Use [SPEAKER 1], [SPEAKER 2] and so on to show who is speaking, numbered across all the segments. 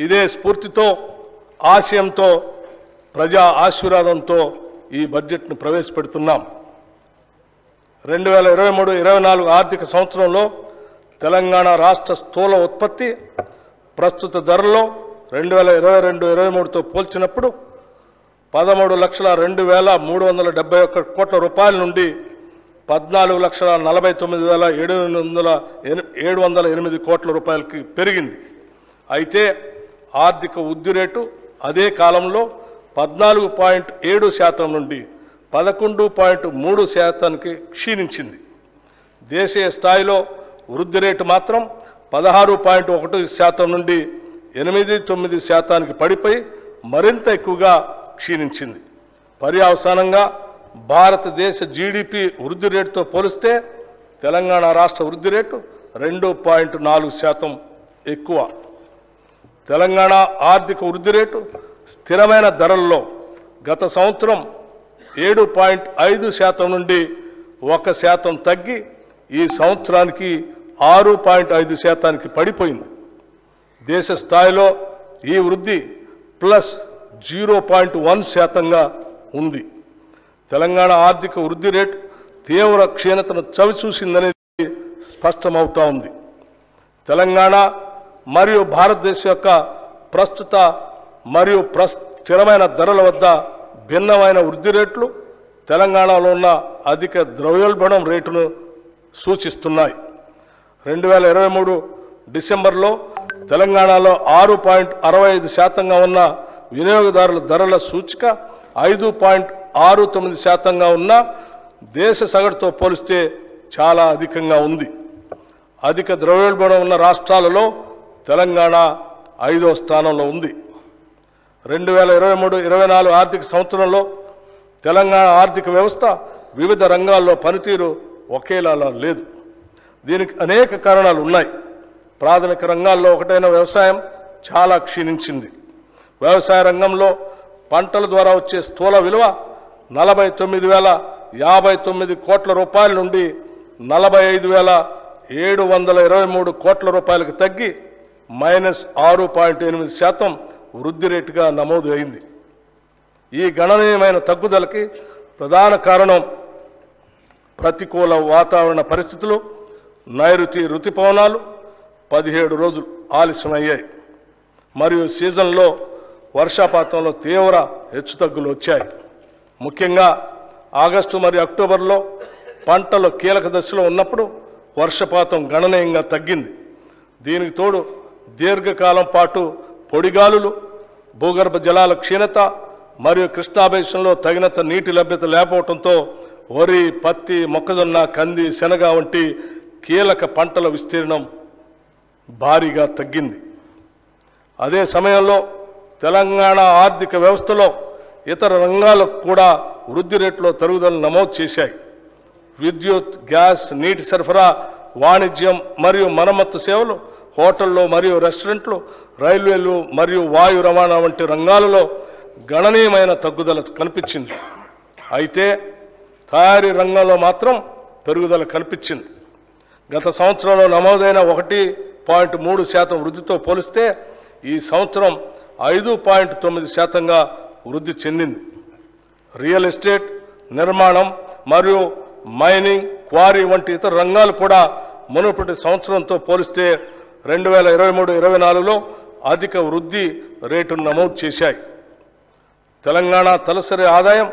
[SPEAKER 1] ఇదే స్ఫూర్తితో ఆశయంతో ప్రజా ఆశీర్వాదంతో ఈ బడ్జెట్ను ప్రవేశపెడుతున్నాం. 2023-24 ఆర్థిక సంవత్సరంలో తెలంగాణ రాష్ట్ర స్థూల ఉత్పత్తి ప్రస్తుత ధరలో 2022-23తో పోల్చినప్పుడు 13,02,371 కోట్ల రూపాయల నుండి 14,49,708 కోట్ల రూపాయలకి పెరిగింది. అయితే ఆర్థిక వృద్ధి రేటు అదే కాలంలో 14.7% నుండి 11.3%కి క్షీణించింది. దేశీయ స్థాయిలో వృద్ధి రేటు మాత్రం 16.1% నుండి 8.9%కి పడిపోయి మరింత ఎక్కువగా క్షీణించింది. పర్యవసానంగా భారతదేశ జీడిపి వృద్ధి రేటుతో పోలిస్తే తెలంగాణ రాష్ట్ర వృద్ధి రేటు 2.4% ఎక్కువ. తెలంగాణ ఆర్థిక వృద్ధి రేటు స్థిరమైన ధరల్లో గత సంవత్సరం 7.5% నుండి 1% తగ్గి ఈ సంవత్సరానికి 6.5%కి పడిపోయింది. దేశ స్థాయిలో ఈ వృద్ధి +0.1%గా ఉంది. తెలంగాణ ఆర్థిక వృద్ధి రేటు తీవ్ర క్షీణతను చవిచూసిందనేది స్పష్టమవుతా ఉంది. తెలంగాణ మరియు భారతదేశం యొక్క ప్రస్తుత మరియు స్థిరమైన ధరల వద్ద భిన్నమైన వృద్ధి రేట్లు తెలంగాణలో ఉన్న అధిక ద్రవ్యోల్బణం రేటును సూచిస్తున్నాయి. 2023 డిసెంబర్లో తెలంగాణలో 6.65%గా ఉన్న వినియోగదారుల ధరల సూచిక 5.69%గా ఉన్న దేశ సగటుతో పోలిస్తే చాలా అధికంగా ఉంది. అధిక ద్రవ్యోల్బణం ఉన్న రాష్ట్రాలలో తెలంగాణ 5వ స్థానంలో ఉంది. 2023-24 ఆర్థిక సంవత్సరంలో తెలంగాణ ఆర్థిక వ్యవస్థ వివిధ రంగాల్లో పనితీరు ఒకేలా లేదు. దీనికి అనేక కారణాలు ఉన్నాయి. ప్రాథమిక రంగాల్లో ఒకటైన వ్యవసాయం చాలా క్షీణించింది. వ్యవసాయ రంగంలో పంటల ద్వారా వచ్చే స్థూల విలువ 49,059 కోట్ల రూపాయల నుండి 45,723 కోట్ల రూపాయలకు తగ్గి -6.8% వృద్ధి రేటుగా నమోదు అయింది. ఈ గణనీయమైన తగ్గుదలకి ప్రధాన కారణం ప్రతికూల వాతావరణ పరిస్థితులు, నైరుతి రుతుపవనాలు 17 రోజులు ఆలస్యమయ్యాయి మరియు సీజన్లో వర్షపాతంలో తీవ్ర హెచ్చుతగ్గులు వచ్చాయి. ముఖ్యంగా ఆగస్టు మరియు అక్టోబర్లో పంటలు కీలక దశలో ఉన్నప్పుడు వర్షపాతం గణనీయంగా తగ్గింది. దీనికి తోడు దీర్ఘకాలం పాటు పొడిగాలులు, భూగర్భ జలాల క్షీణత మరియు కృష్ణా బేసిన్లో తగినంత నీటి లభ్యత లేకపోవడంతో వరి, పత్తి, మొక్కజొన్న, కంది, శనగ వంటి కీలక పంటల విస్తీర్ణం భారీగా తగ్గింది. అదే సమయంలో తెలంగాణ ఆర్థిక వ్యవస్థలో ఇతర రంగాలకు కూడా వృద్ధి రేట్లో తరుగుదల నమోదు చేశాయి. విద్యుత్, గ్యాస్, నీటి సరఫరా, వాణిజ్యం మరియు మరమ్మత్తు సేవలు, హోటళ్ళు మరియు రెస్టారెంట్లు, రైల్వేలు మరియు వాయు రవాణా వంటి రంగాలలో గణనీయమైన తగ్గుదల కనిపించింది. అయితే తయారీ రంగంలో మాత్రం పెరుగుదల కనిపించింది. గత సంవత్సరంలో నమోదైన 1.3% వృద్ధితో పోలిస్తే ఈ సంవత్సరం 5.9%గా వృద్ధి చెందింది. రియల్ ఎస్టేట్, నిర్మాణం మరియు మైనింగ్, క్వారీ వంటి ఇతర రంగాలు కూడా మునుపటి సంవత్సరంతో పోలిస్తే 2023-24లో అధిక వృద్ధి రేటును నమోదు చేశాయి. తెలంగాణ తలసరి ఆదాయం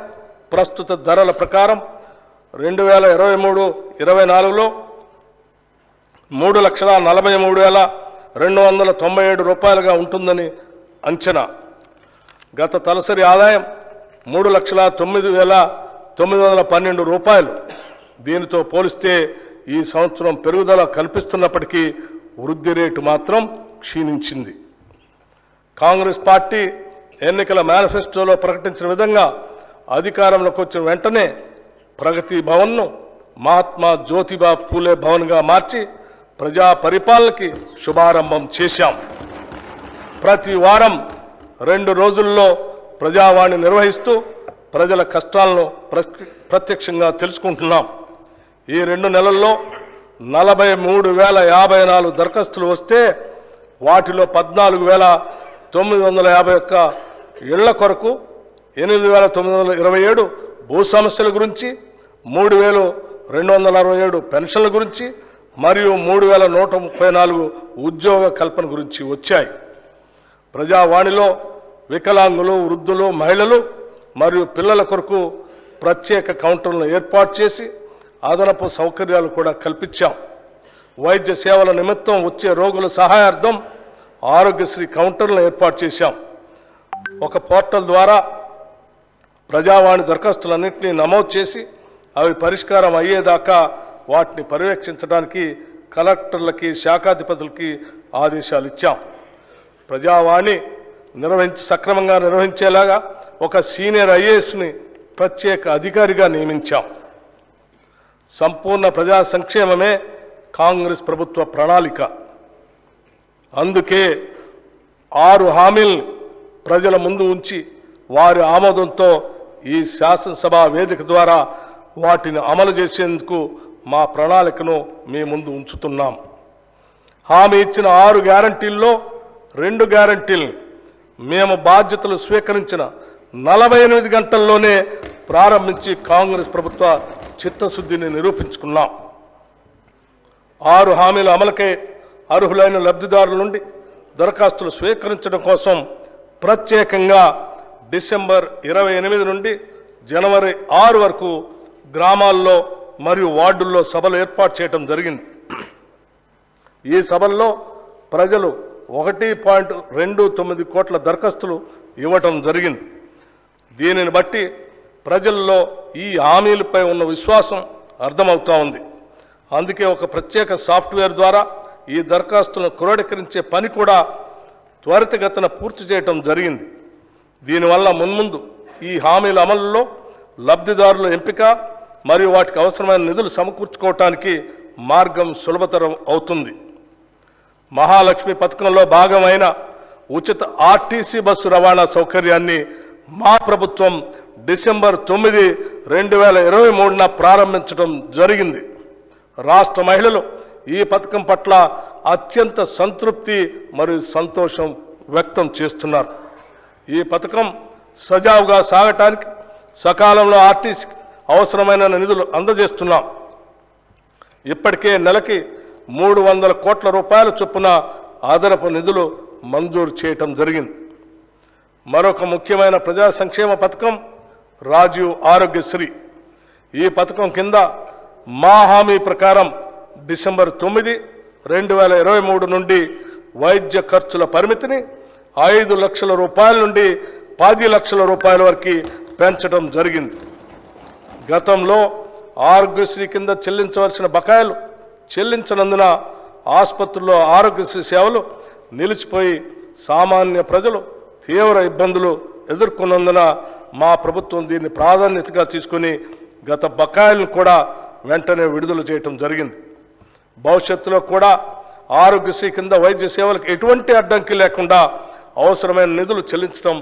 [SPEAKER 1] ప్రస్తుత ధరల ప్రకారం 2023-24లో 3,43,297 రూపాయలుగా ఉంటుందని అంచనా. గత తలసరి ఆదాయం 3,09,912 రూపాయలు. దీనితో పోలిస్తే ఈ సంవత్సరం పెరుగుదల కనిపిస్తున్నప్పటికీ వృద్ధి రేటు మాత్రం క్షీణించింది. కాంగ్రెస్ పార్టీ ఎన్నికల మేనిఫెస్టోలో ప్రకటించిన విధంగా అధికారంలోకి వచ్చిన వెంటనే ప్రగతి భవన్ను మహాత్మా జ్యోతిబా పూలే భవన్గా మార్చి ప్రజా పరిపాలనకి శుభారంభం చేశాం. ప్రతి వారం 2 రోజుల్లో ప్రజావాణి నిర్వహిస్తూ ప్రజల కష్టాలను ప్రత్యక్షంగా తెలుసుకుంటున్నాం. ఈ 2 నెలల్లో 43,054 దరఖాస్తులు వస్తే వాటిలో 951 ఇళ్ల కొరకు 8,927 భూ సమస్యల గురించి 3,267 పెన్షన్ల గురించి మరియు 3,134 ఉద్యోగ కల్పన గురించి వచ్చాయి. ప్రజావాణిలో వికలాంగులు, వృద్ధులు, మహిళలు మరియు పిల్లల కొరకు ప్రత్యేక కౌంటర్లను ఏర్పాటు చేసి అదనపు సౌకర్యాలు కూడా కల్పించాం. వైద్య సేవల నిమిత్తం వచ్చే రోగుల సహాయార్థం ఆరోగ్యశ్రీ కౌంటర్లను ఏర్పాటు చేశాం. ఒక పోర్టల్ ద్వారా ప్రజావాణి దరఖాస్తులన్నింటినీ నమోదు చేసి అవి పరిష్కారం అయ్యేదాకా వాటిని పర్యవేక్షించడానికి కలెక్టర్లకి, శాఖాధిపతులకి ఆదేశాలు ఇచ్చాం. ప్రజావాణి సక్రమంగా నిర్వహించేలాగా ఒక సీనియర్ ఐఏఎస్ని ప్రత్యేక అధికారిగా నియమించాం. సంపూర్ణ ప్రజా సంక్షేమమే కాంగ్రెస్ ప్రభుత్వ ప్రణాళిక. అందుకే 6 హామీలను ప్రజల ముందు ఉంచి వారి ఆమోదంతో ఈ శాసనసభ వేదిక ద్వారా వాటిని అమలు చేసేందుకు మా ప్రణాళికను మీ ముందు ఉంచుతున్నాం. హామీ ఇచ్చిన 6 గ్యారంటీల్లో 2 గ్యారంటీలను మేము బాధ్యతలు స్వీకరించిన 48 గంటల్లోనే ప్రారంభించి కాంగ్రెస్ ప్రభుత్వ చిత్తశుద్ధిని నిరూపించుకున్నాం. 6 హామీల అమలుకై అర్హులైన లబ్ధిదారుల నుండి దరఖాస్తులు స్వీకరించడం కోసం ప్రత్యేకంగా డిసెంబర్ 28 నుండి జనవరి 6 వరకు గ్రామాల్లో మరియు వార్డుల్లో సభలు ఏర్పాటు చేయడం జరిగింది. ఈ సభల్లో ప్రజలు 1.29 కోట్ల దరఖాస్తులు ఇవ్వటం జరిగింది. దీనిని బట్టి ప్రజల్లో ఈ హామీలపై ఉన్న విశ్వాసం అర్థమవుతా ఉంది. అందుకే ఒక ప్రత్యేక సాఫ్ట్వేర్ ద్వారా ఈ దరఖాస్తులను క్రోడీకరించే పని కూడా త్వరితగతిన పూర్తి చేయటం జరిగింది. దీనివల్ల మున్ముందు ఈ హామీల అమలులో లబ్ధిదారుల ఎంపిక మరియు వాటికి అవసరమైన నిధులు సమకూర్చుకోవటానికి మార్గం సులభతరం అవుతుంది. మహాలక్ష్మి పథకంలో భాగమైన ఉచిత ఆర్టీసీ బస్సు రవాణా సౌకర్యాన్ని మా ప్రభుత్వం డిసెంబర్ 9, 2023న ప్రారంభించడం జరిగింది. రాష్ట్ర మహిళలు ఈ పథకం పట్ల అత్యంత సంతృప్తి మరియు సంతోషం వ్యక్తం చేస్తున్నారు. ఈ పథకం సజావుగా సాగటానికి సకాలంలో ఆర్టీసీకి అవసరమైన నిధులు అందజేస్తున్నాం. ఇప్పటికే నెలకి 300 కోట్ల రూపాయల చొప్పున అదనపు నిధులు మంజూరు చేయటం జరిగింది. మరొక ముఖ్యమైన ప్రజా సంక్షేమ పథకం రాజీవ్ ఆరోగ్యశ్రీ. ఈ పథకం కింద మా హామీ ప్రకారం డిసెంబర్ 9, 2023 నుండి వైద్య ఖర్చుల పరిమితిని 5 లక్షల రూపాయల నుండి 10 లక్షల రూపాయల వరకు పెంచడం జరిగింది. గతంలో ఆరోగ్యశ్రీ కింద చెల్లించవలసిన బకాయిలు చెల్లించనందున ఆసుపత్రుల్లో ఆరోగ్యశ్రీ సేవలు నిలిచిపోయి సామాన్య ప్రజలు తీవ్ర ఇబ్బందులు ఎదుర్కొన్నందున మా ప్రభుత్వం దీన్ని ప్రాధాన్యతగా తీసుకుని గత బకాయిలను కూడా వెంటనే విడుదల చేయటం జరిగింది. భవిష్యత్తులో కూడా ఆరోగ్యశ్రీ కింద వైద్య సేవలకు ఎటువంటి అడ్డంకి లేకుండా అవసరమైన నిధులు చెల్లించడం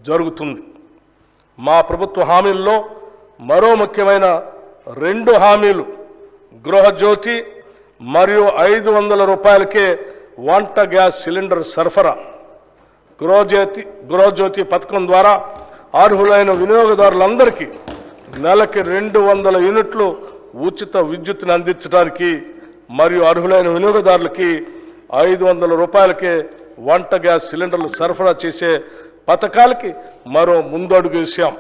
[SPEAKER 1] జరుగుతుంది. మా ప్రభుత్వ హామీల్లో మరో ముఖ్యమైన 2 హామీలు గృహజ్యోతి మరియు 500 రూపాయలకే వంట గ్యాస్ సిలిండర్ సరఫరా. గృహజ్యోతి పథకం ద్వారా అర్హులైన వినియోగదారులందరికీ నెలకి 200 యూనిట్లు ఉచిత విద్యుత్తును అందించడానికి మరియు అర్హులైన వినియోగదారులకి 500 రూపాయలకే వంట గ్యాస్ సిలిండర్లు సరఫరా చేసే పథకాలకి మరో ముందడుగు వేశాం.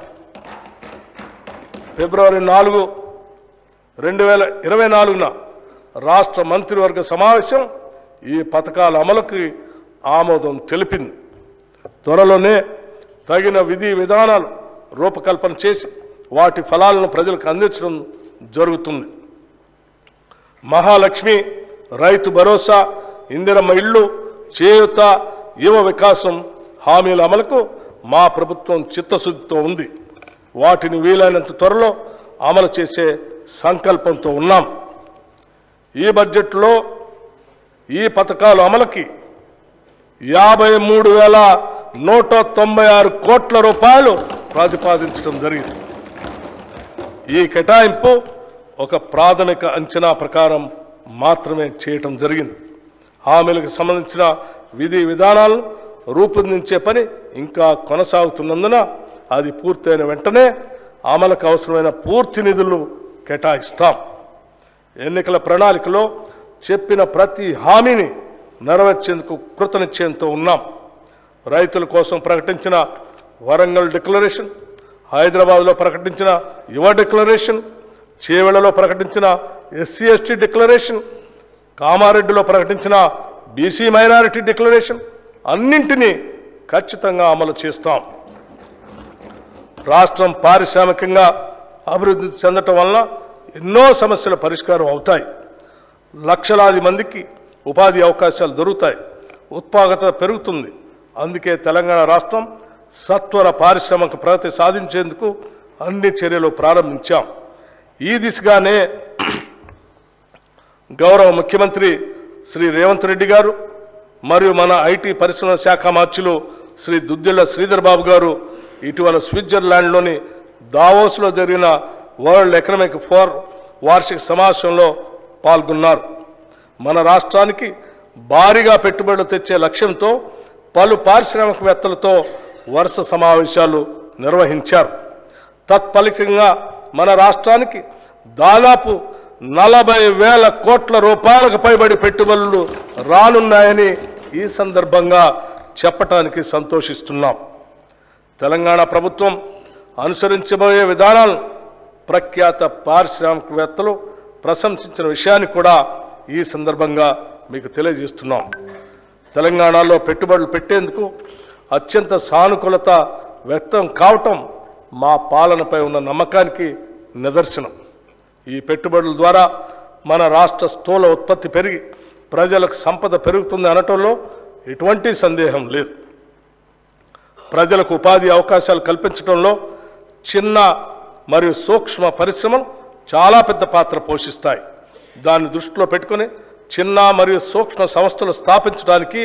[SPEAKER 1] ఫిబ్రవరి 4, 2024న రాష్ట్ర మంత్రివర్గ సమావేశం ఈ పథకాల అమలుకి ఆమోదం తెలిపింది. త్వరలోనే తగిన విధి విధానాలు రూపకల్పన చేసి వాటి ఫలాలను ప్రజలకు అందించడం జరుగుతుంది. మహాలక్ష్మి, రైతు భరోసా, ఇందిరమ్మ ఇళ్ళు, చేయూత, యువ వికాసం హామీల అమలుకు మా ప్రభుత్వం చిత్తశుద్ధితో ఉంది. వాటిని వీలైనంత త్వరలో అమలు చేసే సంకల్పంతో ఉన్నాం. ఈ బడ్జెట్లో ఈ పథకాల అమలుకి 53,196 కోట్ల రూపాయలు ప్రతిపాదించడం జరిగింది. ఈ కేటాయింపు ఒక ప్రాథమిక అంచనా ప్రకారం మాత్రమే చేయటం జరిగింది. హామీలకు సంబంధించిన విధి విధానాలను రూపొందించే పని ఇంకా కొనసాగుతున్నందున అది పూర్తయిన వెంటనే అమలుకు అవసరమైన పూర్తి నిధులు కేటాయిస్తాం. ఎన్నికల ప్రణాళికలో చెప్పిన ప్రతి హామీని నెరవేర్చేందుకు కృతనిశ్చయంతో ఉన్నాం. రైతుల కోసం ప్రకటించిన వరంగల్ డిక్లరేషన్, హైదరాబాద్లో ప్రకటించిన యువ డిక్లరేషన్, చేవెళ్లలో ప్రకటించిన ఎస్సీ ఎస్టీ డిక్లరేషన్, కామారెడ్డిలో ప్రకటించిన బీసీ మైనారిటీ డిక్లరేషన్ అన్నింటినీ ఖచ్చితంగా అమలు చేస్తాం. రాష్ట్రం పారిశ్రామికంగా అభివృద్ధి చెందటం వలన ఎన్నో సమస్యల పరిష్కారం అవుతాయి. లక్షలాది మందికి ఉపాధి అవకాశాలు దొరుకుతాయి, ఉత్పాదకత పెరుగుతుంది. అందుకే తెలంగాణ రాష్ట్రం సత్వర పారిశ్రామిక ప్రగతి సాధించేందుకు అన్ని చర్యలు ప్రారంభించాం. ఈ దిశగానే గౌరవ ముఖ్యమంత్రి శ్రీ రేవంత్ రెడ్డి గారు మరియు మన ఐటీ పరిశ్రమల శాఖ మార్చులు శ్రీ దుద్దిళ్ల శ్రీధర్ బాబు గారు ఇటీవల స్విట్జర్లాండ్లోని దావోస్లో జరిగిన వరల్డ్ ఎకనామిక్ ఫోరం వార్షిక సమావేశంలో పాల్గొన్నారు. మన రాష్ట్రానికి భారీగా పెట్టుబడులు తెచ్చే లక్ష్యంతో పలు పారిశ్రామికవేత్తలతో వరుస సమావేశాలు నిర్వహించారు. తత్ఫలితంగా మన రాష్ట్రానికి దాదాపు 40,000 కోట్ల రూపాయలకు పైబడి పెట్టుబడులు రానున్నాయని ఈ సందర్భంగా చెప్పటానికి సంతోషిస్తున్నాం. తెలంగాణ ప్రభుత్వం అనుసరించబోయే విధానాలను ప్రఖ్యాత పారిశ్రామికవేత్తలు ప్రశంసించిన విషయాన్ని కూడా ఈ సందర్భంగా మీకు తెలియజేస్తున్నాం. తెలంగాణలో పెట్టుబడులు పెట్టేందుకు అత్యంత సానుకూలత వ్యక్తం కావటం మా పాలనపై ఉన్న నమ్మకానికి నిదర్శనం. ఈ పెట్టుబడుల ద్వారా మన రాష్ట్ర స్థూల ఉత్పత్తి పెరిగి ప్రజలకు సంపద పెరుగుతుంది అనటంలో ఎటువంటి సందేహం లేదు. ప్రజలకు ఉపాధి అవకాశాలు కల్పించడంలో చిన్న మరియు సూక్ష్మ పరిశ్రమలు చాలా పెద్ద పాత్ర పోషిస్తాయి. దాన్ని దృష్టిలో పెట్టుకుని చిన్న మరియు సూక్ష్మ సంస్థలు స్థాపించడానికి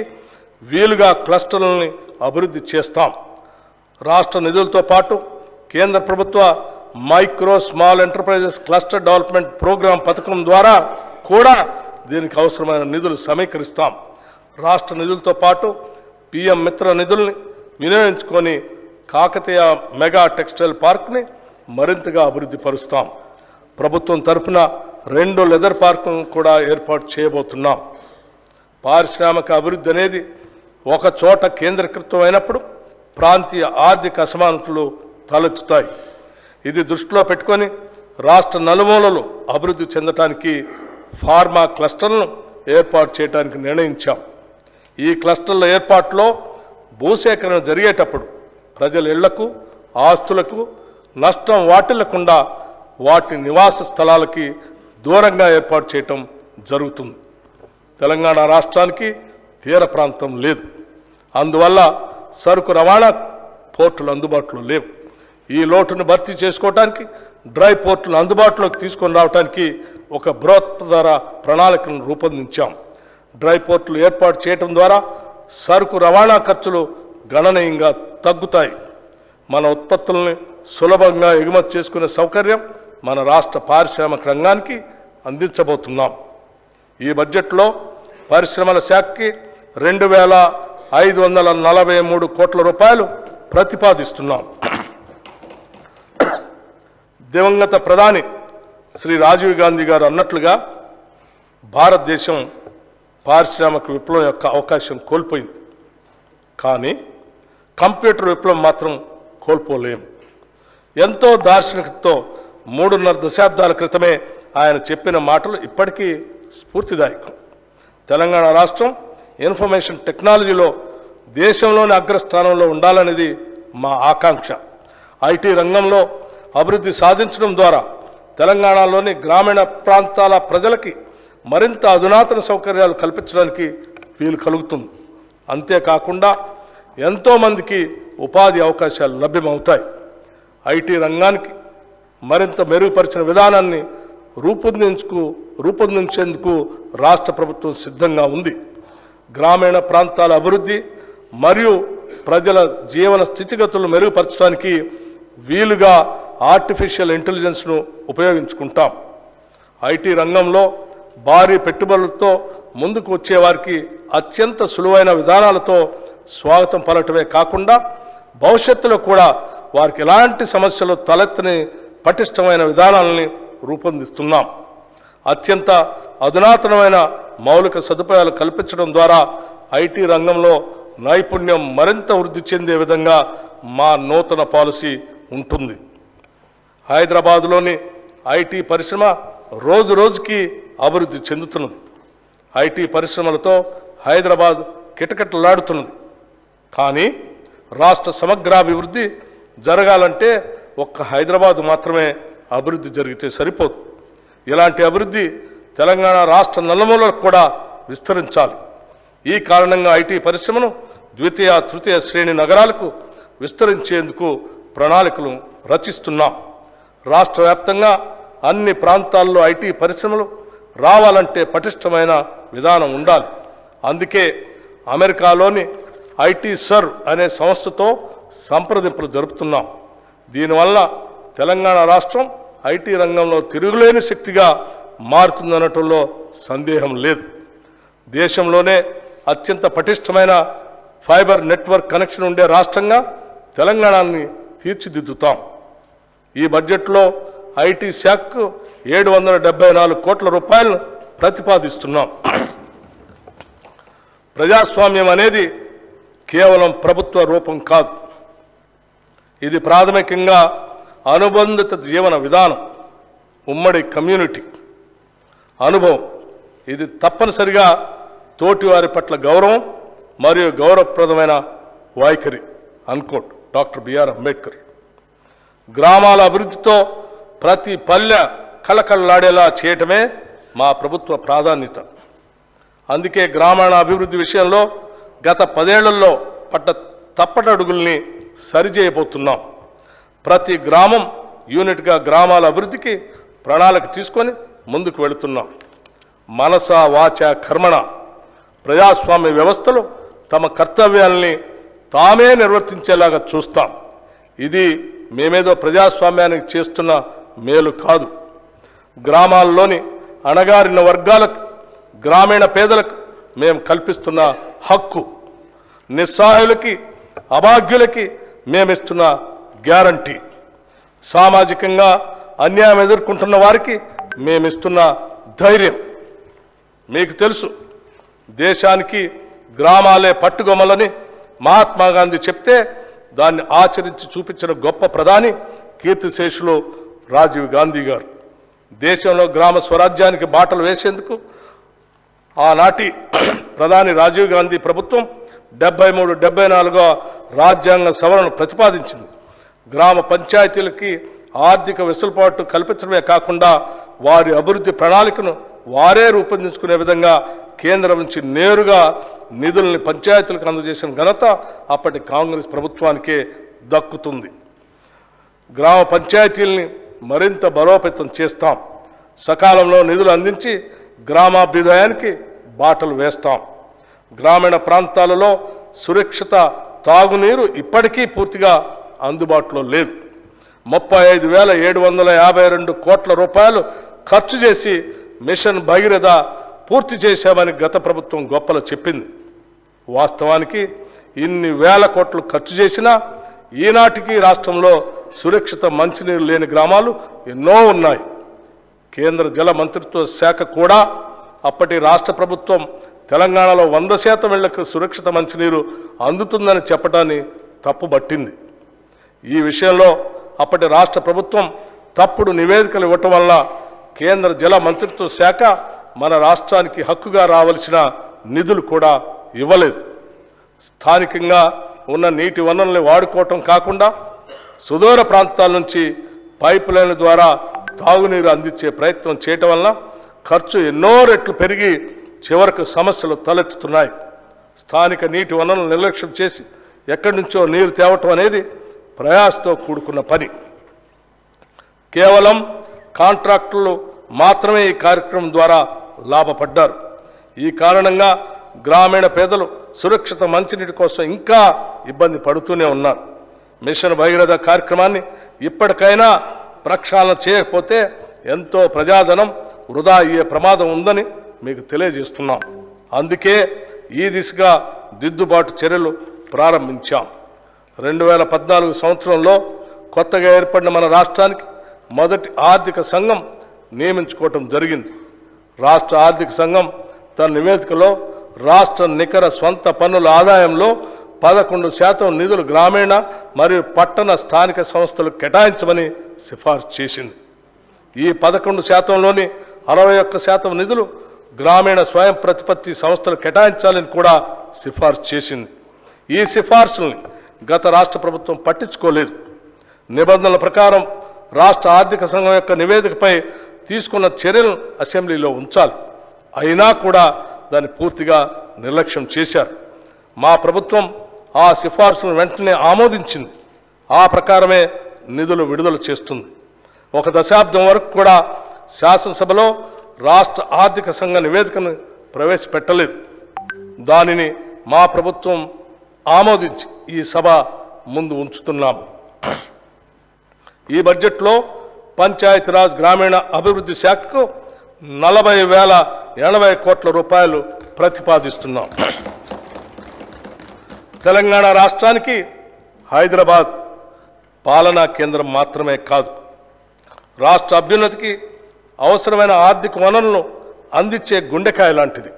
[SPEAKER 1] వీలుగా క్లస్టర్లని అభివృద్ధి చేస్తాం. రాష్ట్ర నిధులతో పాటు కేంద్ర ప్రభుత్వ micro small enterprises cluster development programme పథకం ద్వారా కూడా దీనికి అవసరమైన నిధులు సమీకరిస్తాం. రాష్ట్ర నిధులతో పాటు పిఎం మిత్ర నిధుల్ని వినియోగించుకొని కాకతీయ మెగా టెక్స్టైల్ పార్క్ని మరింతగా అభివృద్ధి పరుస్తాం. ప్రభుత్వం తరఫున 2 లెదర్ పార్కులను కూడా ఏర్పాటు చేయబోతున్నాం. పారిశ్రామిక అభివృద్ధి అనేది ఒక చోట కేంద్రీకృతం అయినప్పుడు ప్రాంతీయ ఆర్థిక అసమానతలు తలెత్తుతాయి. ఇది దృష్టిలో పెట్టుకొని రాష్ట్ర నలుమూలలు అభివృద్ధి చెందటానికి ఫార్మా క్లస్టర్లను ఏర్పాటు చేయడానికి నిర్ణయించాం. ఈ క్లస్టర్ల ఏర్పాటులో భూసేకరణ జరిగేటప్పుడు ప్రజల ఇళ్లకు ఆస్తులకు నష్టం వాటిల్లకుండా వాటి నివాస స్థలాలకి దూరంగా ఏర్పాటు చేయటం జరుగుతుంది. తెలంగాణ రాష్ట్రానికి తీర ప్రాంతం లేదు. అందువల్ల సరుకు రవాణా పోర్టులు అందుబాటులో లేవు. ఈ లోటును భర్తీ చేసుకోవడానికి డ్రై పోర్టులను అందుబాటులోకి తీసుకొని రావడానికి ఒక బృహత్తర ప్రణాళికను రూపొందించాం. డ్రై పోర్టులు ఏర్పాటు చేయడం ద్వారా సరుకు రవాణా ఖర్చులు గణనీయంగా తగ్గుతాయి. మన ఉత్పత్తుల్ని సులభంగా ఎగుమతి చేసుకునే సౌకర్యం మన రాష్ట్ర పారిశ్రామిక రంగానికి అందించబోతున్నాం. ఈ బడ్జెట్లో పరిశ్రమల శాఖకి 2,543 కోట్ల రూపాయలు ప్రతిపాదిస్తున్నాం. దివంగత ప్రధాని శ్రీ రాజీవ్ గాంధీ గారు అన్నట్లుగా భారతదేశం పారిశ్రామిక విప్లవం యొక్క అవకాశం కోల్పోయింది. కానీ కంప్యూటర్ విప్లవం మాత్రం కోల్పోలేము. ఎంతో దార్శనికతతో 3.5 దశాబ్దాల క్రితమే ఆయన చెప్పిన మాటలు ఇప్పటికీ స్ఫూర్తిదాయకం. తెలంగాణ రాష్ట్రం ఇన్ఫర్మేషన్ టెక్నాలజీలో దేశంలోని అగ్రస్థానంలో ఉండాలనేది మా ఆకాంక్ష. ఐటీ రంగంలో అభివృద్ధి సాధించడం ద్వారా తెలంగాణలోని గ్రామీణ ప్రాంతాల ప్రజలకి మరింత అధునాతన సౌకర్యాలు కల్పించడానికి వీలు కలుగుతుంది. అంతేకాకుండా ఎంతోమందికి ఉపాధి అవకాశాలు లభ్యమవుతాయి. ఐటీ రంగానికి మరింత మెరుగుపరిచిన విధానాన్ని రూపొందించేందుకు రాష్ట్ర ప్రభుత్వం సిద్ధంగా ఉంది. గ్రామీణ ప్రాంతాల అభివృద్ధి మరియు ప్రజల జీవన స్థితిగతులను మెరుగుపరచడానికి వీలుగా ఆర్టిఫిషియల్ ఇంటెలిజెన్స్ను ఉపయోగించుకుంటాం. ఐటీ రంగంలో భారీ పెట్టుబడులతో ముందుకు వచ్చేవారికి అత్యంత సులువైన విధానాలతో స్వాగతం పలకటమే కాకుండా భవిష్యత్తులో కూడా వారికి ఎలాంటి సమస్యలు తలెత్తని పటిష్టమైన విధానాలని రూపొందిస్తున్నాం. అత్యంత అధునాతనమైన మౌలిక సదుపాయాలు కల్పించడం ద్వారా ఐటీ రంగంలో నైపుణ్యం మరింత వృద్ధి చెందే విధంగా మా నూతన పాలసీ ఉంటుంది. హైదరాబాదులోని ఐటీ పరిశ్రమ రోజు రోజుకి అభివృద్ధి చెందుతున్నది. ఐటీ పరిశ్రమలతో హైదరాబాద్ కిటకిటలాడుతున్నది. కానీ రాష్ట్ర సమగ్రాభివృద్ధి జరగాలంటే ఒక్క హైదరాబాద్ మాత్రమే అభివృద్ధి జరిగితే సరిపోదు. ఇలాంటి అభివృద్ధి తెలంగాణ రాష్ట్ర నలుమూలలకు కూడా విస్తరించాలి. ఈ కారణంగా ఐటీ పరిశ్రమను ద్వితీయ తృతీయ శ్రేణి నగరాలకు విస్తరించేందుకు ప్రణాళికలు రచిస్తున్నాం. రాష్ట్ర వ్యాప్తంగా అన్ని ప్రాంతాల్లో ఐటీ పరిశ్రమలు రావాలంటే పటిష్టమైన విధానం ఉండాలి. అందుకే అమెరికాలోని ఐటీ సర్వ్ అనే సంస్థతో సంప్రదింపులు జరుపుతున్నాం. దీనివల్ల తెలంగాణ రాష్ట్రం ఐటీ రంగంలో తిరుగులేని శక్తిగా మారుతుందనటంలో సందేహం లేదు. దేశంలోనే అత్యంత పటిష్టమైన ఫైబర్ నెట్వర్క్ కనెక్షన్ ఉండే రాష్ట్రంగా తెలంగాణని తీర్చిదిద్దుతాం. ఈ బడ్జెట్లో ఐటీ శాఖకు 774 కోట్ల రూపాయలను ప్రతిపాదిస్తున్నాం. ప్రజాస్వామ్యం అనేది కేవలం ప్రభుత్వ రూపం కాదు. ఇది ప్రాథమికంగా అనుబంధిత జీవన విధానం, ఉమ్మడి కమ్యూనిటీ అనుభవం. ఇది తప్పనిసరిగా తోటివారి పట్ల గౌరవం మరియు గౌరవప్రదమైన వైఖరి అన్కోట్ డాక్టర్ బిఆర్ అంబేద్కర్. గ్రామాల అభివృద్ధితో ప్రతి పల్లె కళకళలాడేలా చేయటమే మా ప్రభుత్వ ప్రాధాన్యత. అందుకే గ్రామీణ అభివృద్ధి విషయంలో గత 10 ఏళ్లలో పడ్డ తప్పటడుగుల్ని సరిచేయబోతున్నాం. ప్రతి గ్రామం యూనిట్గా గ్రామాల అభివృద్ధికి ప్రణాళిక తీసుకొని ముందుకు వెళుతున్నాం. మనస వాచ కర్మణ ప్రజాస్వామ్య వ్యవస్థలో తమ కర్తవ్యాల్ని తామే నిర్వర్తించేలాగా చూస్తాం. ఇది మేమేదో ప్రజాస్వామ్యానికి చేస్తున్న మేలు కాదు. గ్రామాల్లోని అణగారిన వర్గాలకు, గ్రామీణ పేదలకు మేము కల్పిస్తున్న హక్కు, నిస్సహాయులకి అభాగ్యులకి మేమిస్తున్న గ్యారంటీ, సామాజికంగా అన్యాయం ఎదుర్కొంటున్న వారికి మేమిస్తున్న ధైర్యం. మీకు తెలుసు, దేశానికి గ్రామాలే పట్టుగొమ్మలని మహాత్మా గాంధీ చెప్తే దాన్ని ఆచరించి చూపించిన గొప్ప ప్రధాని కీర్తిశేషులు రాజీవ్ గాంధీ గారు. దేశంలో గ్రామ స్వరాజ్యానికి బాటలు వేసేందుకు ఆనాటి ప్రధాని రాజీవ్ గాంధీ ప్రభుత్వం 73-74వ రాజ్యాంగ సవరణను ప్రతిపాదించింది. గ్రామ పంచాయతీలకి ఆర్థిక వెసులుబాటు కల్పించడమే కాకుండా వారి అభివృద్ధి ప్రణాళికను వారే రూపొందించుకునే విధంగా కేంద్రం నుంచి నేరుగా నిధుల్ని పంచాయతీలకు అందజేసిన ఘనత అప్పటి కాంగ్రెస్ ప్రభుత్వానికే దక్కుతుంది. గ్రామ పంచాయతీల్ని మరింత బలోపేతం చేస్తాం. సకాలంలో నిధులు అందించి గ్రామాభ్యుదయానికి బాటలు వేస్తాం. గ్రామీణ ప్రాంతాలలో సురక్షిత తాగునీరు ఇప్పటికీ పూర్తిగా అందుబాటులో లేదు. 35,752 కోట్ల రూపాయలు ఖర్చు చేసి మిషన్ భగీరథ పూర్తి చేశామని గత ప్రభుత్వం గొప్పలు చెప్పింది. వాస్తవానికి ఇన్ని వేల కోట్లు ఖర్చు చేసినా ఈనాటికి రాష్ట్రంలో సురక్షిత మంచినీరు లేని గ్రామాలు ఎన్నో ఉన్నాయి. కేంద్ర జల మంత్రిత్వ శాఖ కూడా అప్పటి రాష్ట్ర ప్రభుత్వం తెలంగాణలో 100% ఇళ్లకు సురక్షిత మంచినీరు అందుతుందని చెప్పడాన్ని తప్పుబట్టింది. ఈ విషయంలో అప్పటి రాష్ట్ర ప్రభుత్వం తప్పుడు నివేదికలు ఇవ్వటం వల్ల కేంద్ర జల మంత్రిత్వ శాఖ మన రాష్ట్రానికి హక్కుగా రావాల్సిన నిధులు కూడా ఇవ్వలేదు. స్థానికంగా ఉన్న నీటి వనరుల్ని వాడుకోవటం కాకుండా సుదూర ప్రాంతాల నుంచి పైపు లైన్ల ద్వారా తాగునీరు అందించే ప్రయత్నం చేయటం వల్ల ఖర్చు ఎన్నో రెట్లు పెరిగి చివరకు సమస్యలు తలెత్తుతున్నాయి. స్థానిక నీటి వనరులను నిర్లక్ష్యం చేసి ఎక్కడి నుంచో నీరు తేవటం అనేది ప్రయాసతో కూడుకున్న పని. కేవలం కాంట్రాక్టులు మాత్రమే ఈ కార్యక్రమం ద్వారా లాభపడ్డారు. ఈ కారణంగా గ్రామీణ పేదలు సురక్షిత మంచినీటి కోసం ఇంకా ఇబ్బంది పడుతూనే ఉన్నారు. మిషన్ భగీరథ కార్యక్రమాన్ని ఇప్పటికైనా ప్రక్షాళన చేయకపోతే ఎంతో ప్రజాధనం వృధా అయ్యే ప్రమాదం ఉందని మీకు తెలియజేస్తున్నాం. అందుకే ఈ దిశగా దిద్దుబాటు చర్యలు ప్రారంభించాం. 2014 సంవత్సరంలో కొత్తగా ఏర్పడిన మన రాష్ట్రానికి మొదటి ఆర్థిక సంఘం నియమించుకోవటం జరిగింది. రాష్ట్ర ఆర్థిక సంఘం తన నివేదికలో రాష్ట్ర నికర స్వంత పన్నుల ఆదాయంలో 11% నిధులు గ్రామీణ మరియు పట్టణ స్థానిక సంస్థలు కేటాయించమని సిఫార్సు చేసింది. ఈ 11%లోని 61% నిధులు గ్రామీణ స్వయం ప్రతిపత్తి సంస్థలు కేటాయించాలని కూడా సిఫార్సు చేసింది. ఈ సిఫార్సుల్ని గత రాష్ట్ర ప్రభుత్వం పట్టించుకోలేదు. నిబంధనల ప్రకారం రాష్ట్ర ఆర్థిక సంఘం యొక్క నివేదికపై తీసుకున్న చర్యలను అసెంబ్లీలో ఉంచాలి. అయినా కూడా దాన్ని పూర్తిగా నిర్లక్ష్యం చేశారు. మా ప్రభుత్వం ఆ సిఫార్సులను వెంటనే ఆమోదించింది. ఆ ప్రకారమే నిధులు విడుదల చేస్తుంది. 1 దశాబ్దం వరకు కూడా శాసనసభలో రాష్ట్ర ఆర్థిక సంఘ నివేదికను ప్రవేశపెట్టలేదు. దానిని మా ప్రభుత్వం ఆమోదించి ఈ సభ ముందు ఉంచుతున్నాము. ఈ బడ్జెట్లో పంచాయతీరాజ్ గ్రామీణ అభివృద్ధి శాఖకు 40,080 కోట్ల రూపాయలు ప్రతిపాదిస్తున్నాం. తెలంగాణ రాష్ట్రానికి హైదరాబాద్ పాలనా కేంద్రం మాత్రమే కాదు, రాష్ట్ర అభ్యున్నతికి అవసరమైన ఆర్థిక వనరులను అందించే గుండెకాయ లాంటిది.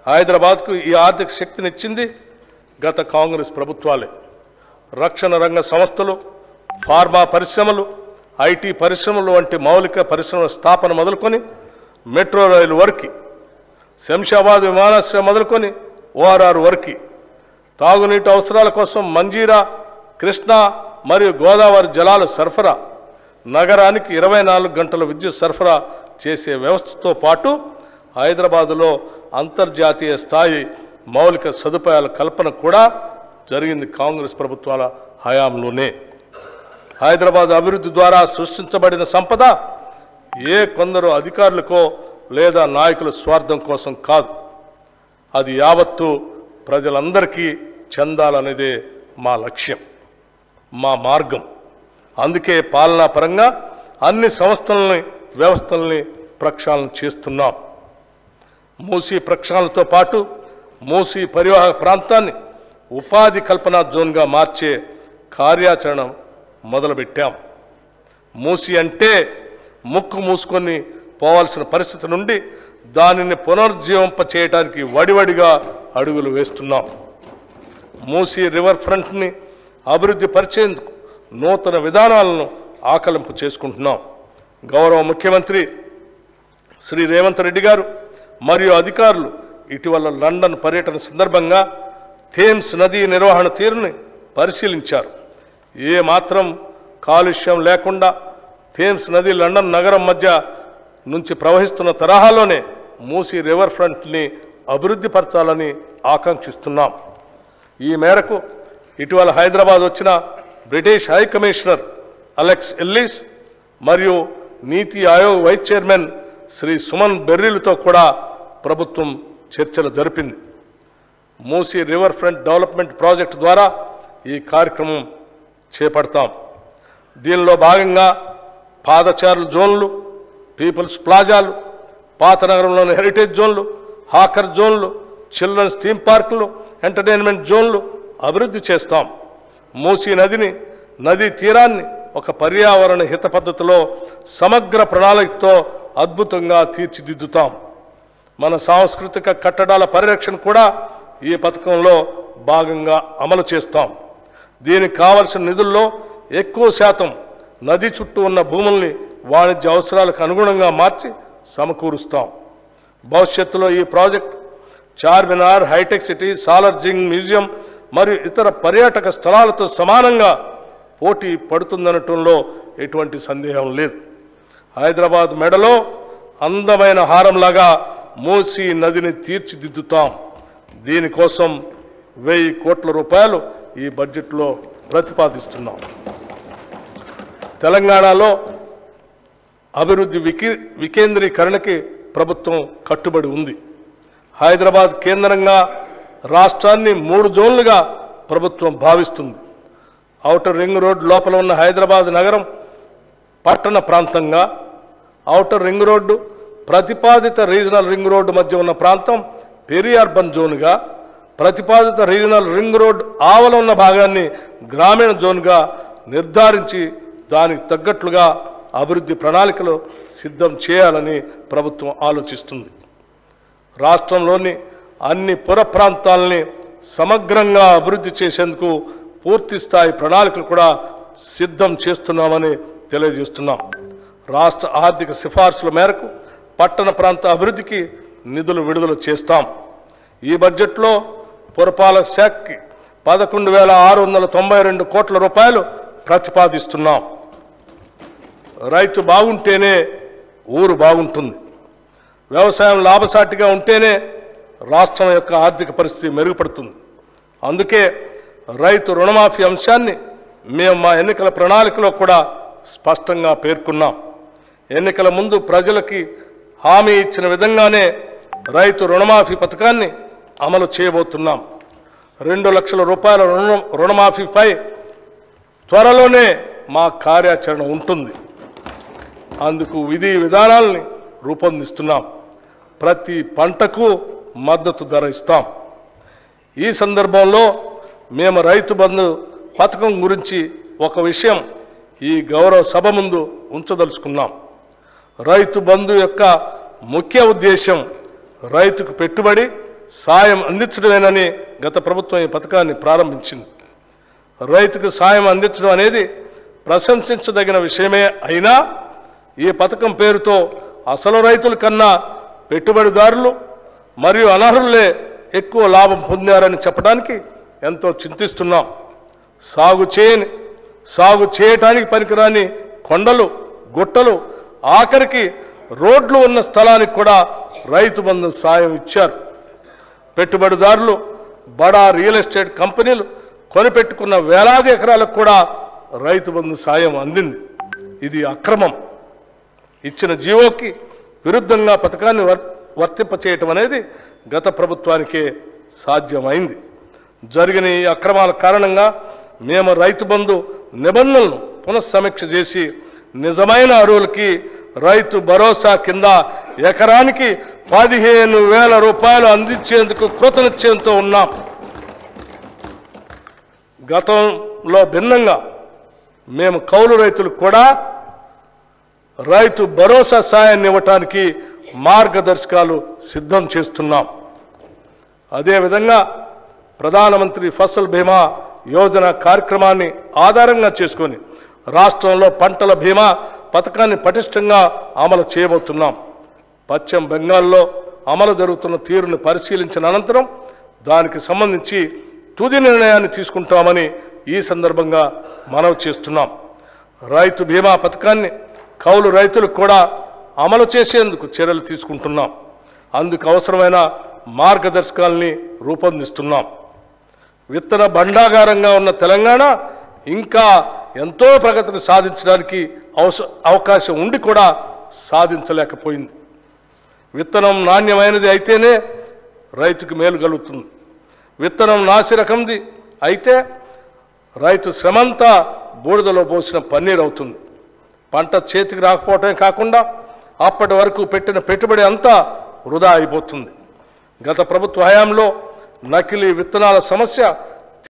[SPEAKER 1] హైదరాబాద్కు ఈ ఆర్థిక శక్తినిచ్చింది గత కాంగ్రెస్ ప్రభుత్వాలే. రక్షణ రంగ సంస్థలు, ఫార్మా పరిశ్రమలు, ఐటీ పరిశ్రమలు వంటి మౌలిక పరిశ్రమల స్థాపన మొదలుకొని మెట్రో రైలు వరకు, శంషాబాద్ విమానాశ్రయం మొదలుకొని ఓఆర్ఆర్ వరకు, తాగునీటి అవసరాల కోసం మంజీరా, కృష్ణా మరియు గోదావరి జలాల సరఫరా, నగరానికి 24 గంటల విద్యుత్ సరఫరా చేసే వ్యవస్థతో పాటు హైదరాబాదులో అంతర్జాతీయ స్థాయి మౌలిక సదుపాయాల కల్పన కూడా జరిగింది కాంగ్రెస్ ప్రభుత్వాల హయాంలోనే. హైదరాబాద్ అభివృద్ధి ద్వారా సృష్టించబడిన సంపద కొందరు అధికారులకో లేదా నాయకుల స్వార్థం కోసం కాదు, అది యావత్తు ప్రజలందరికీ చెందాలనేదే మా లక్ష్యం, మా మార్గం. అందుకే పాలనా పరంగా అన్ని సంస్థలని, వ్యవస్థల్ని ప్రక్షాళన చేస్తున్నాం. మూసీ ప్రక్షాళనతో పాటు మూసీ పరివాహక ప్రాంతాన్ని ఉపాధి కల్పనా జోన్గా మార్చే కార్యాచరణ మొదలుపెట్టాం. మూసీ అంటే ముక్కు మూసుకొని పోవాల్సిన పరిస్థితి నుండి దానిని పునరుజ్జీవింప చేయడానికి వడివడిగా అడుగులు వేస్తున్నాం. మూసీ రివర్ ఫ్రంట్ని అభివృద్ధి పరిచేందుకు నూతన విధానాలను ఆకలింపు చేసుకుంటున్నాం. గౌరవ ముఖ్యమంత్రి శ్రీ రేవంత్ రెడ్డి గారు మరియు అధికారులు ఇటీవల లండన్ పర్యటన సందర్భంగా థేమ్స్ నదీ నిర్వహణ తీరుని పరిశీలించారు. మాత్రం కాలుష్యం లేకుండా థేమ్స్ నది లండన్ నగరం మధ్య నుంచి ప్రవహిస్తున్న తరహాలోనే మూసీ రివర్ ఫ్రంట్ని అభివృద్ధి పరచాలని ఆకాంక్షిస్తున్నాం. ఈ మేరకు ఇటీవల హైదరాబాద్ వచ్చిన British high commissioner Alex Ellis మరియు నీతి ఆయోగ్ వైస్ చైర్మన్ శ్రీ సుమన్ బెర్రీలతో కూడా ప్రభుత్వం చర్చలు జరిపింది. Musi river front development project ద్వారా ఈ కార్యక్రమం చేపడతాం. దీనిలో భాగంగా పాదచారుల జోన్లు, పీపుల్స్ ప్లాజాలు, పాత నగరంలోని హెరిటేజ్ జోన్లు, హాకర్ జోన్లు, చిల్డ్రన్స్ థీమ్ పార్కులు, ఎంటర్టైన్మెంట్ జోన్లు అభివృద్ధి చేస్తాం. మూసీ నదీ తీరాన్ని ఒక పర్యావరణ హిత పద్ధతిలో సమగ్ర ప్రణాళికతో అద్భుతంగా తీర్చిదిద్దుతాం. మన సాంస్కృతిక కట్టడాల పరిరక్షణ కూడా ఈ పథకంలో భాగంగా అమలు చేస్తాం. దీనికి కావలసిన నిధుల్లో ఎక్కువ శాతం నది చుట్టూ ఉన్న భూముల్ని వాణిజ్య అవసరాలకు అనుగుణంగా మార్చి సమకూరుస్తాం. భవిష్యత్తులో ఈ project Charminar, hitech city, Salarjung museum మరియు ఇతర పర్యాటక స్థలాలతో సమానంగా పోటీ పడుతుందనటంలో ఎటువంటి సందేహం లేదు. హైదరాబాద్ మెడలో అందమైన హారంలాగా మూసీ నదిని తీర్చిదిద్దుతాం. దీనికోసం 1000 కోట్ల రూపాయలు ఈ బడ్జెట్లో ప్రతిపాదిస్తున్నాం. తెలంగాణలో అభివృద్ధి వికేంద్రీకరణకి ప్రభుత్వం కట్టుబడి ఉంది. హైదరాబాద్ కేంద్రంగా రాష్ట్రాన్ని 3 జోన్లుగా ప్రభుత్వం భావిస్తుంది. ఔటర్ రింగ్ రోడ్ లోపల ఉన్న హైదరాబాద్ నగరం పట్టణ ప్రాంతంగా, ఔటర్ రింగ్ రోడ్డు, ప్రతిపాదిత రీజనల్ రింగ్ రోడ్డు మధ్య ఉన్న ప్రాంతం పెరి అర్బన్ జోన్గా, ప్రతిపాదిత రీజనల్ రింగ్ రోడ్ ఆవల ఉన్న భాగాన్ని గ్రామీణ జోన్గా నిర్ధారించి దానికి తగ్గట్లుగా అభివృద్ధి ప్రణాళికలు సిద్ధం చేయాలని ప్రభుత్వం ఆలోచిస్తుంది. రాష్ట్రంలోని అన్ని పుర ప్రాంతాలని సమగ్రంగా అభివృద్ధి చేసేందుకు పూర్తి స్థాయి ప్రణాళికలు కూడా సిద్ధం చేస్తున్నామని తెలియజేస్తున్నాం. రాష్ట్ర ఆర్థిక సిఫార్సుల మేరకు పట్టణ ప్రాంత అభివృద్ధికి నిధులు విడుదల చేస్తాం. ఈ బడ్జెట్లో పురపాలక శాఖకి 11,692 కోట్ల రూపాయలు ప్రతిపాదిస్తున్నాం. రైతు బాగుంటేనే ఊరు బాగుంటుంది. వ్యవసాయం లాభసాటిగా ఉంటేనే రాష్ట్రం యొక్క ఆర్థిక పరిస్థితి మెరుగుపడుతుంది. అందుకే రైతు రుణమాఫీ అంశాన్ని మేము మా ఎన్నికల ప్రణాళికలో కూడా స్పష్టంగా పేర్కొన్నాం. ఎన్నికల ముందు ప్రజలకి హామీ ఇచ్చిన విధంగానే రైతు రుణమాఫీ పథకాన్ని అమలు చేయబోతున్నాం. 2 లక్షల రూపాయల రుణమాఫీపై త్వరలోనే మా కార్యాచరణ ఉంటుంది. అందుకు విధి విధానాలని రూపొందిస్తున్నాం. ప్రతి పంటకు మద్దతు ధర ఇస్తాం. ఈ సందర్భంలో మేము రైతు బంధు పథకం గురించి ఒక విషయం ఈ గౌరవ సభ ముందు ఉంచదలుచుకున్నాం. రైతు బంధు యొక్క ముఖ్య ఉద్దేశం రైతుకు పెట్టుబడి సాయం అందించడమేనని గత ప్రభుత్వం ఈ పథకాన్ని ప్రారంభించింది. రైతుకు సాయం అందించడం అనేది ప్రశంసించదగిన విషయమే అయినా ఈ పథకం పేరుతో అసలు రైతుల కన్నా పెట్టుబడిదారులు మరియు అనర్హులే ఎక్కువ లాభం పొందారని చెప్పడానికి ఎంతో చింతిస్తున్నాం. సాగు చేయటానికి పనికిరాని కొండలు, గుట్టలు, ఆఖరికి రోడ్లు ఉన్న స్థలానికి కూడా రైతు బంధు సాయం ఇచ్చారు. పెట్టుబడిదారులు, బడా రియల్ ఎస్టేట్ కంపెనీలు కొనిపెట్టుకున్న వేలాది ఎకరాలకు కూడా రైతు బంధు సాయం అందింది. ఇది అక్రమం. ఇచ్చిన జీవోకి విరుద్ధంగా పథకాన్ని వర్తింపచేయటం అనేది గత ప్రభుత్వానికే సాధ్యమైంది. జరిగిన ఈ అక్రమాల కారణంగా మేము రైతు బంధు నిబంధనలను పునఃసమీక్ష చేసి నిజమైన అర్హులకి రైతు భరోసా కింద ఎకరానికి 15,000 రూపాయలు అందించేందుకు కృతనిశ్చయంతో ఉన్నాం. గతంలో భిన్నంగా మేము కౌలు రైతులకు కూడా రైతు భరోసా సాయాన్ని ఇవ్వటానికి మార్గదర్శకాలు సిద్ధం చేస్తున్నాం. అదేవిధంగా ప్రధానమంత్రి ఫసల్ బీమా యోజన కార్యక్రమాన్ని ఆధారంగా చేసుకొని రాష్ట్రంలో పంటల బీమా పథకాన్ని పటిష్టంగా అమలు చేయబోతున్నాం. పశ్చిమ బెంగాల్లో అమలు జరుగుతున్న తీరును పరిశీలించిన అనంతరం దానికి సంబంధించి తుది నిర్ణయాన్ని తీసుకుంటామని ఈ సందర్భంగా మనవి చేస్తున్నాం. రైతు బీమా పథకాన్ని కౌలు రైతులకు కూడా అమలు చేసేందుకు చర్యలు తీసుకుంటున్నాం. అందుకు అవసరమైన మార్గదర్శకాలని రూపొందిస్తున్నాం. విత్తన భండాగారంగా ఉన్న తెలంగాణ ఇంకా ఎంతో ప్రగతిని సాధించడానికి అవకాశం ఉండి కూడా సాధించలేకపోయింది. విత్తనం నాణ్యమైనది అయితేనే రైతుకు మేలు కలుగుతుంది. విత్తనం నాసి రకంది అయితే రైతు శ్రమంతా బూడిదలో పోసిన పన్నీరు అవుతుంది. పంట చేతికి రాకపోవటమే కాకుండా అప్పటి వరకు పెట్టిన పెట్టుబడి అంతా వృధా అయిపోతుంది. గత ప్రభుత్వ హయాంలో నకిలీ విత్తనాల సమస్య